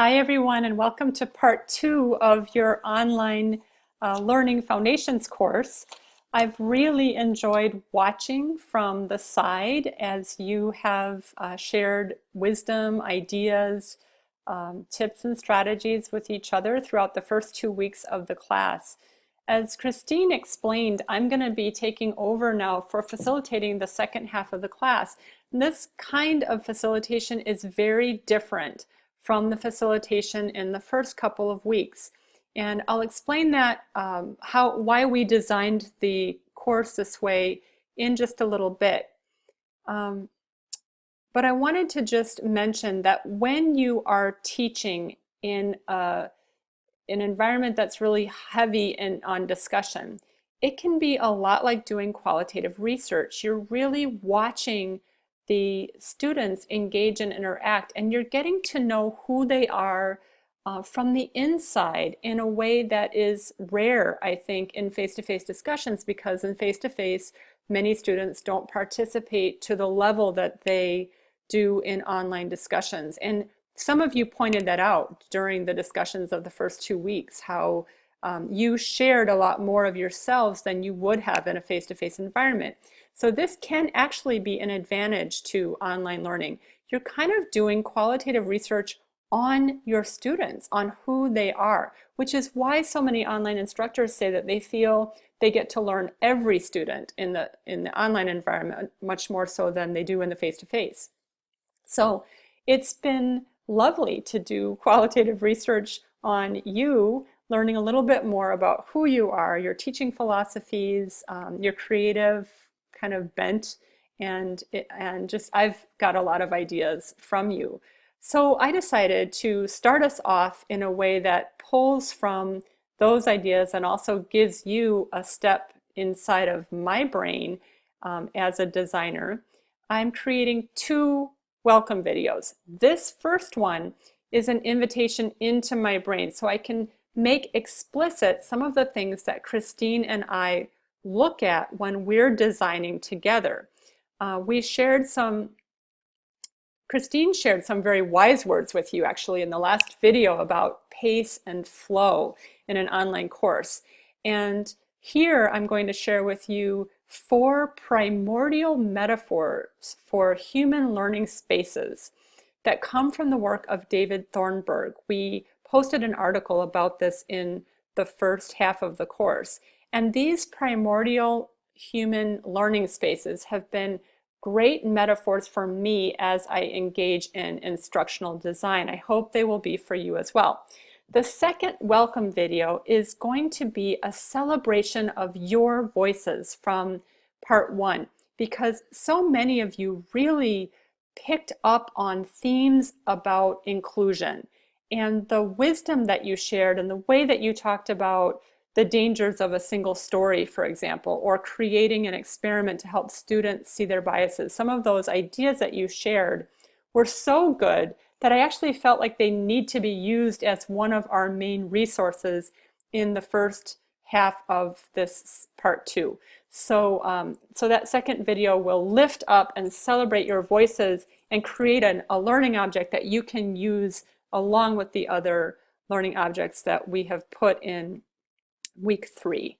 Hi everyone, and welcome to part 2 of your online Learning Foundations course. I've really enjoyed watching from the side as you have shared wisdom, ideas, tips and strategies with each other throughout the first 2 weeks of the class. As Christine explained, I'm going to be taking over now for facilitating the second half of the class. This kind of facilitation is very different from the facilitation in the first couple of weeks. And I'll explain that why we designed the course this way in just a little bit. But I wanted to just mention that when you are teaching in an environment that's really heavy on discussion, it can be a lot like doing qualitative research. You're really watching the students engage and interact, and you're getting to know who they are from the inside in a way that is rare, I think, in face-to-face discussions, because in face-to-face, many students don't participate to the level that they do in online discussions. And some of you pointed that out during the discussions of the first 2 weeks, how you shared a lot more of yourselves than you would have in a face-to-face environment. So this can actually be an advantage to online learning. You're kind of doing qualitative research on your students, on who they are, which is why so many online instructors say that they feel they get to learn every student in the online environment much more so than they do in the face-to-face. So it's been lovely to do qualitative research on you, learning a little bit more about who you are, your teaching philosophies, your creative kind of bent, and just I've got a lot of ideas from you. So I decided to start us off in a way that pulls from those ideas and also gives you a step inside of my brain as a designer. I'm creating 2 welcome videos. This first one is an invitation into my brain so I can make explicit some of the things that Christine and I look at when we're designing together. Christine shared some very wise words with you actually in the last video about pace and flow in an online course. And here I'm going to share with you 4 primordial metaphors for human learning spaces that come from the work of David Thornburg. We posted an article about this in the first half of the course. And these primordial human learning spaces have been great metaphors for me as I engage in instructional design. I hope they will be for you as well. The second welcome video is going to be a celebration of your voices from part 1, because so many of you really picked up on themes about inclusion and the wisdom that you shared and the way that you talked about the dangers of a single story, for example, or creating an experiment to help students see their biases. Some of those ideas that you shared were so good that I actually felt like they need to be used as one of our main resources in the first half of this part 2. So, that second video will lift up and celebrate your voices and create a learning object that you can use along with the other learning objects that we have put in week 3.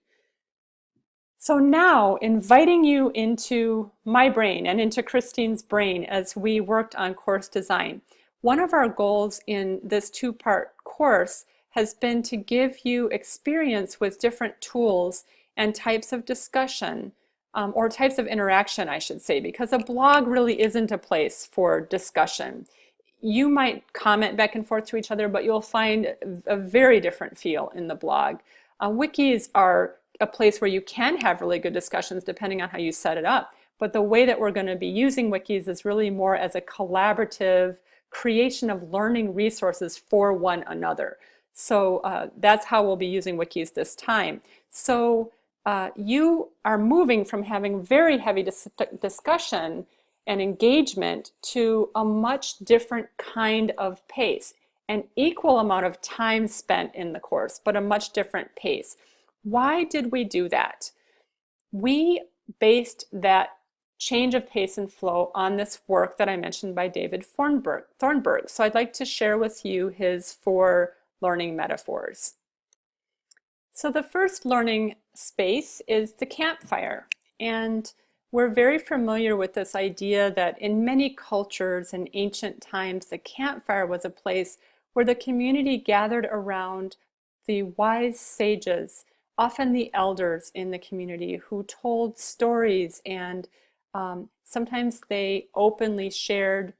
So now, inviting you into my brain and into Christine's brain as we worked on course design. One of our goals in this 2-part course has been to give you experience with different tools and types of discussion, or types of interaction, I should say, because a blog really isn't a place for discussion. You might comment back and forth to each other, but you'll find a very different feel in the blog. Wikis are a place where you can have really good discussions depending on how you set it up. But the way that we're going to be using wikis is really more as a collaborative creation of learning resources for one another. So that's how we'll be using wikis this time. So you are moving from having very heavy discussion and engagement to a much different kind of pace. An equal amount of time spent in the course, but a much different pace. Why did we do that? We based that change of pace and flow on this work that I mentioned by David Thornburg. So I'd like to share with you his 4 learning metaphors. So the first learning space is the campfire. And we're very familiar with this idea that in many cultures in ancient times, the campfire was a place where the community gathered around the wise sages, often the elders in the community, who told stories, and sometimes they openly shared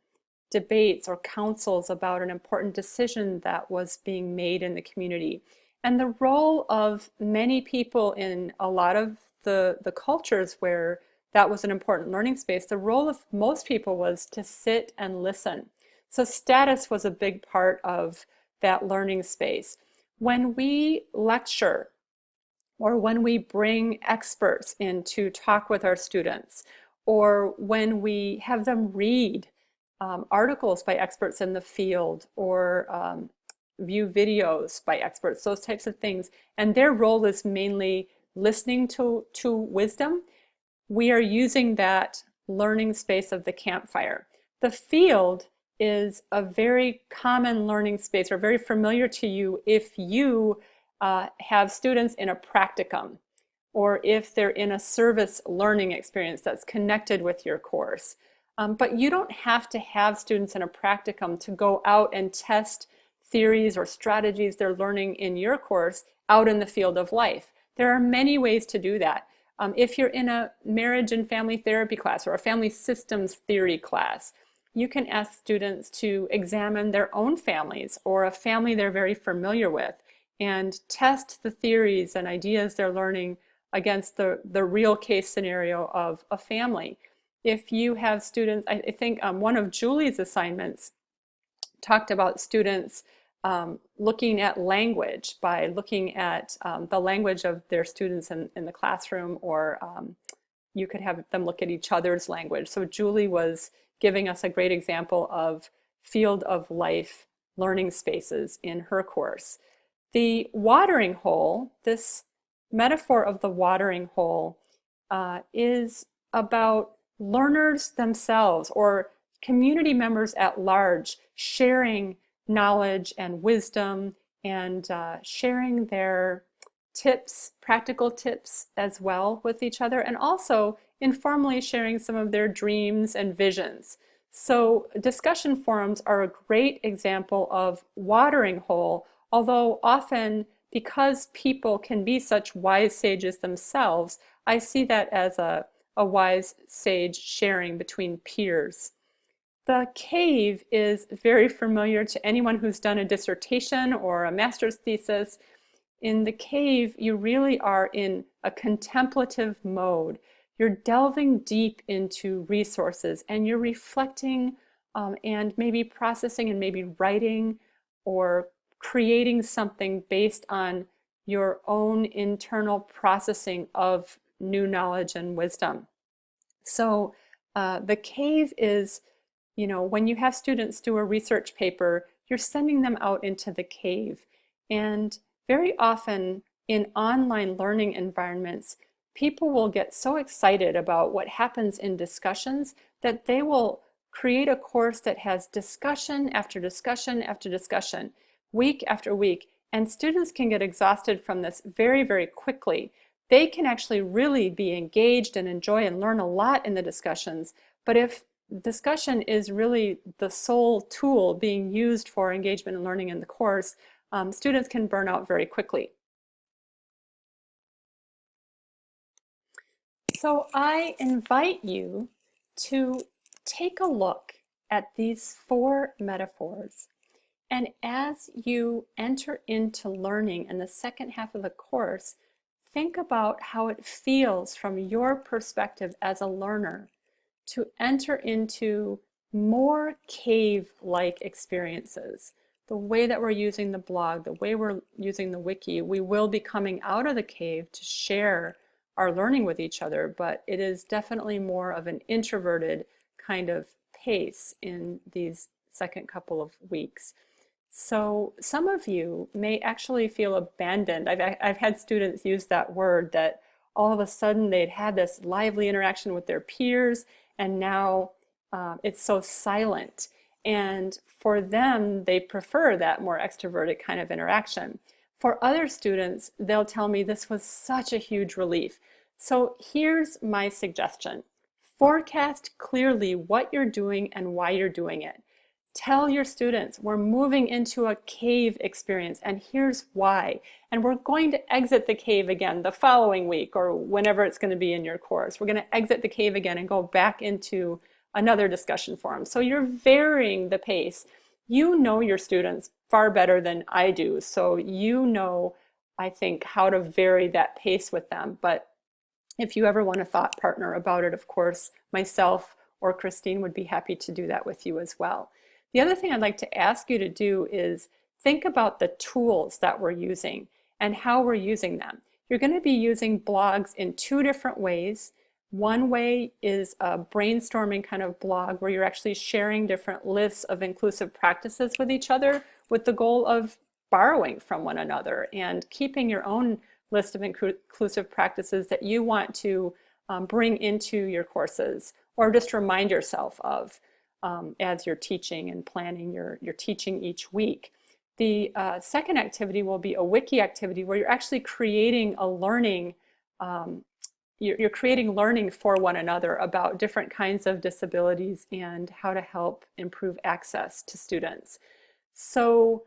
debates or councils about an important decision that was being made in the community. And the role of many people in a lot of the cultures where that was an important learning space, the role of most people was to sit and listen. So status was a big part of that learning space. When we lecture or when we bring experts in to talk with our students, or when we have them read articles by experts in the field, or view videos by experts, those types of things, and their role is mainly listening to wisdom, we are using that learning space of the campfire. The field is a very common learning space, or very familiar to you if you have students in a practicum, or if they're in a service learning experience that's connected with your course. But you don't have to have students in a practicum to go out and test theories or strategies they're learning in your course out in the field of life. There are many ways to do that. If you're in a marriage and family therapy class or a family systems theory class, you can ask students to examine their own families or a family they're very familiar with and test the theories and ideas they're learning against the real case scenario of a family. If you have students, I think one of Julie's assignments talked about students looking at language by looking at the language of their students in the classroom, or you could have them look at each other's language. So Julie was giving us a great example of field of life learning spaces in her course. The watering hole, this metaphor of the watering hole is about learners themselves or community members at large sharing knowledge and wisdom and sharing their tips, practical tips as well with each other, and also informally sharing some of their dreams and visions. So discussion forums are a great example of watering hole, although often because people can be such wise sages themselves, I see that as a wise sage sharing between peers. The cave is very familiar to anyone who's done a dissertation or a master's thesis. In the cave, you really are in a contemplative mode. You're delving deep into resources and you're reflecting and maybe processing and maybe writing or creating something based on your own internal processing of new knowledge and wisdom. So the cave is, when you have students do a research paper, you're sending them out into the cave. And very often in online learning environments, people will get so excited about what happens in discussions that they will create a course that has discussion after discussion after discussion, week after week, and students can get exhausted from this very, very quickly. They can actually really be engaged and enjoy and learn a lot in the discussions, but if discussion is really the sole tool being used for engagement and learning in the course, students can burn out very quickly. So I invite you to take a look at these 4 metaphors, and as you enter into learning in the second half of the course, think about how it feels from your perspective as a learner to enter into more cave-like experiences. The way that we're using the blog, the way we're using the wiki, we will be coming out of the cave to share our learning with each other, but it is definitely more of an introverted kind of pace in these second couple of weeks. So some of you may actually feel abandoned. I've had students use that word, that all of a sudden they'd had this lively interaction with their peers, and now it's so silent. And for them, they prefer that more extroverted kind of interaction. For other students, they'll tell me this was such a huge relief. So here's my suggestion. Forecast clearly what you're doing and why you're doing it. Tell your students, we're moving into a cave experience, and here's why. And we're going to exit the cave again the following week, or whenever it's going to be in your course. We're going to exit the cave again and go back into another discussion forum. So you're varying the pace. You know your students far better than I do, so you know, I think, how to vary that pace with them. But if you ever want a thought partner about it, of course, myself or Christine would be happy to do that with you as well. The other thing I'd like to ask you to do is think about the tools that we're using and how we're using them. You're going to be using blogs in two different ways. One way is a brainstorming kind of blog where you're actually sharing different lists of inclusive practices with each other with the goal of borrowing from one another and keeping your own list of inclusive practices that you want to bring into your courses, or just remind yourself of as you're teaching and planning your teaching each week. The second activity will be a wiki activity where you're actually creating a learning, you're creating learning for one another about different kinds of disabilities and how to help improve access to students. So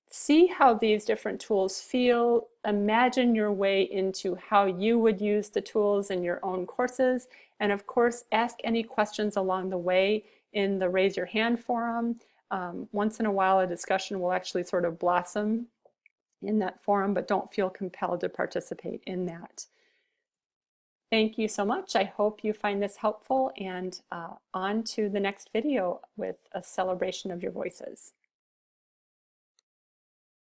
see how these different tools feel, imagine your way into how you would use the tools in your own courses, and of course ask any questions along the way in the raise your hand forum. Once in a while a discussion will actually sort of blossom in that forum, but don't feel compelled to participate in that. Thank you so much. I hope you find this helpful, and on to the next video with a celebration of your voices.